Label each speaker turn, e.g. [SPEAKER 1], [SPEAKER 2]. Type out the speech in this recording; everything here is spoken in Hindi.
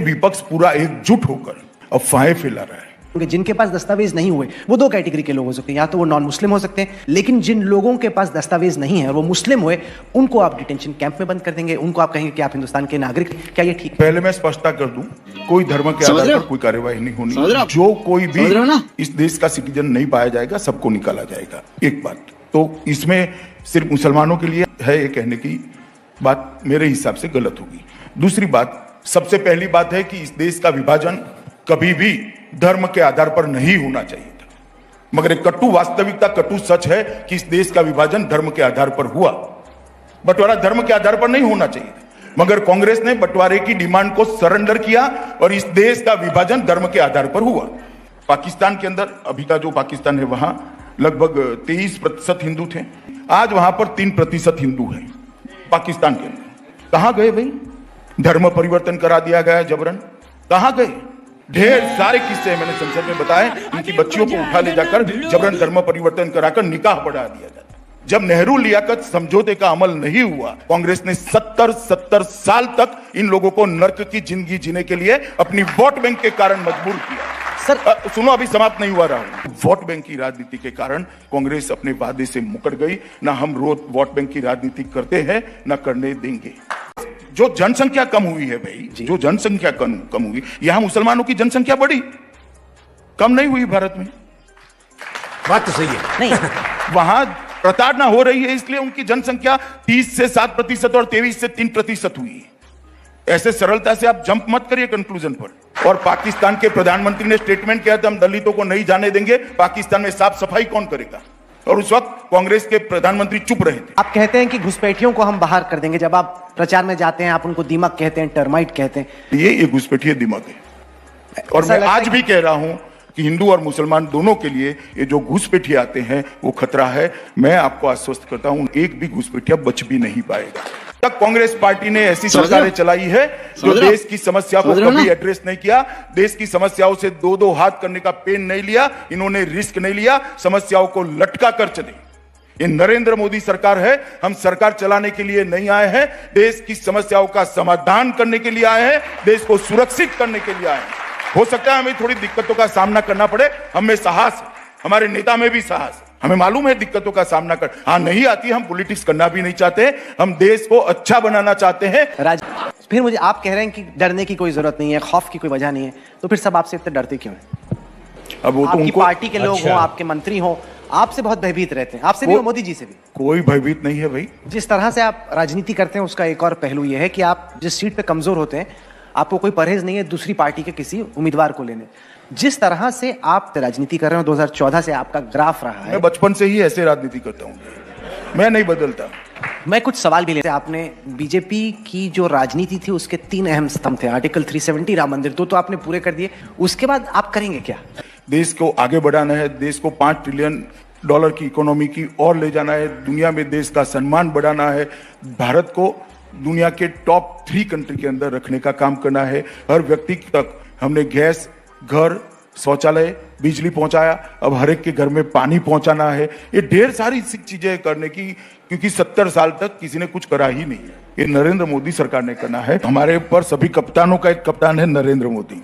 [SPEAKER 1] विपक्ष पूरा एकजुट होकर अफवाहें फैला रहा है।
[SPEAKER 2] जिनके पास दस्तावेज नहीं हुए वो दो कैटेगरी के लोग हो सकते हैं, या तो वो नॉन मुस्लिम हो सकते हैं, लेकिन जिन लोगों के पास दस्तावेज नहीं है और वो मुस्लिम हुए, उनको आप डिटेंशन कैंप में बंद कर देंगे, उनको आप कहेंगे कि आप हिंदुस्तान के नागरिक। क्या ये ठीक?
[SPEAKER 1] पहले मैं स्पष्टता कर दूं, कोई धर्म के आधार पर कोई कार्यवाही नहीं होनी। जो कोई भी इस देश का सिटीजन नहीं पाया जाएगा, सबको निकाला जाएगा। एक बात तो इसमें सिर्फ मुसलमानों के लिए है, ये कहने की बात मेरे हिसाब से गलत होगी। दूसरी बात, सबसे पहली बात है कि इस देश का विभाजन कभी भी धर्म के आधार पर नहीं होना चाहिए था, मगर एक कटु वास्तविकता, कटु सच है कि इस देश का विभाजन धर्म के आधार पर हुआ। बंटवारा धर्म के आधार पर नहीं होना चाहिए था, मगर कांग्रेस ने बंटवारे की डिमांड को सरेंडर किया और इस देश का विभाजन धर्म के आधार पर हुआ। पाकिस्तान के अंदर, अभी का जो पाकिस्तान है, वहां लगभग 23% हिंदू थे, आज वहां पर 3% हिंदू है। पाकिस्तान के अंदर कहां गए भाई? धर्म परिवर्तन करा दिया गया जबरन, कहां गए? ढेर सारे किस्से मैंने संसद में बताए, उनकी बच्चियों को उठा ले जाकर जबरन धर्म परिवर्तन कराकर निकाह पढ़ा दिया जाता। जब नेहरू लियाकत समझौते का अमल नहीं हुआ, कांग्रेस ने 70 साल तक इन लोगों को नर्क की जिंदगी जीने के लिए अपनी वोट बैंक के कारण मजबूर किया। सर सुनो, अभी समाप्त नहीं हुआ रहा। वोट बैंक की राजनीति के कारण कांग्रेस अपने वादे से मुकर गई। ना हम रोज वोट बैंक की राजनीति करते हैं, ना करने देंगे। जो जनसंख्या कम हुई है भाई, जो जनसंख्या कम हुई, यहां मुसलमानों की जनसंख्या बढ़ी, कम नहीं हुई भारत में।
[SPEAKER 3] बात तो सही है।
[SPEAKER 2] नहीं
[SPEAKER 1] वहां प्रताड़ना हो रही है, इसलिए उनकी जनसंख्या 30 से 7% और 23 से 3% हुई है। ऐसे सरलता से आप जंप मत करिए कंक्लूजन पर। और पाकिस्तान के प्रधानमंत्री ने स्टेटमेंट किया था, हम दलितों को नहीं जाने देंगे। पाकिस्तान में साफ सफाई कौन करेगा? और उस वक्त कांग्रेस के प्रधानमंत्री चुप रहे थे।
[SPEAKER 2] आप कहते हैं कि घुसपैठियों को हम बाहर कर देंगे, जब आप प्रचार में जाते हैं आप उनको दीमक कहते हैं, टर्माइट कहते हैं।
[SPEAKER 1] ये घुसपैठिए दिमाग है। और मैं आज भी कह रहा हूं कि हिंदू और मुसलमान दोनों के लिए ये जो घुसपैठिए आते हैं वो खतरा है। मैं आपको आश्वस्त करता हूं, एक भी घुसपैठिया बच भी नहीं पाएगा। तक कांग्रेस पार्टी ने ऐसी सरकारें चलाई है जो देश की समस्या को कभी एड्रेस नहीं किया, देश की समस्याओं से दो हाथ करने का पेन नहीं लिया, इन्होंने रिस्क नहीं लिया, समस्याओं को लटका कर चले। ये नरेंद्र मोदी सरकार है। हम सरकार चलाने के लिए नहीं आए हैं, देश की समस्याओं का समाधान करने के लिए आए हैं, देश को सुरक्षित करने के लिए आए हैं। हो सकता है हमें थोड़ी दिक्कतों का सामना करना पड़े, हमें साहस है, हमारे नेता में भी साहस है, हमें मालूम है दिक्कतों का सामना कर। हाँ, नहीं आती, हम पॉलिटिक्स करना भी नहीं चाहते, हम देश को अच्छा बनाना चाहते हैं।
[SPEAKER 2] फिर मुझे आप कह रहे हैं कि डरने की कोई जरूरत नहीं है, खौफ की कोई वजह नहीं है, तो फिर सब आपसे इतने डरते क्यों हैं?
[SPEAKER 1] अब वो तो
[SPEAKER 2] आपकी
[SPEAKER 1] उनको
[SPEAKER 2] पार्टी के लोग हों, आपके मंत्री हों, आपसे बहुत भयभीत रहते हैं, आपसे भी और मोदी जी से भी।
[SPEAKER 1] कोई भयभीत नहीं है भाई।
[SPEAKER 2] जिस तरह से आप राजनीति करते हैं उसका एक और पहलू यह है कि आप जिस सीट पे कमजोर होते हैं, आपको कोई परहेज नहीं है दूसरी पार्टी के किसी उम्मीदवार को लेने। जिस तरह से आप राजनीति कर रहे हो, 2014 से आपका ग्राफ रहा है।
[SPEAKER 1] मैं बचपन से ही ऐसे राजनीति करता हूं, मैं नहीं बदलता।
[SPEAKER 2] मैं कुछ सवाल भी लेते। आपने बीजेपी की जो राजनीति थी उसके 3 अहम स्तंभ थे, आर्टिकल 370, राम मंदिर, तो आपने पूरे कर दिए। उसके बाद आप करेंगे क्या?
[SPEAKER 1] देश को आगे बढ़ाना है, देश को $5 ट्रिलियन की इकोनॉमी की ओर ले जाना है, दुनिया में देश का सम्मान बढ़ाना है, भारत को दुनिया के टॉप 3 कंट्री के अंदर रखने का काम करना है। हर व्यक्ति तक हमने गैस, घर, शौचालय, बिजली पहुंचाया, अब हर एक के घर में पानी पहुंचाना है। ये ढेर सारी चीजें करने की, क्योंकि 70 साल तक किसी ने कुछ करा ही नहीं है। ये नरेंद्र मोदी सरकार ने करना है। हमारे ऊपर सभी कप्तानों का एक कप्तान है नरेंद्र मोदी।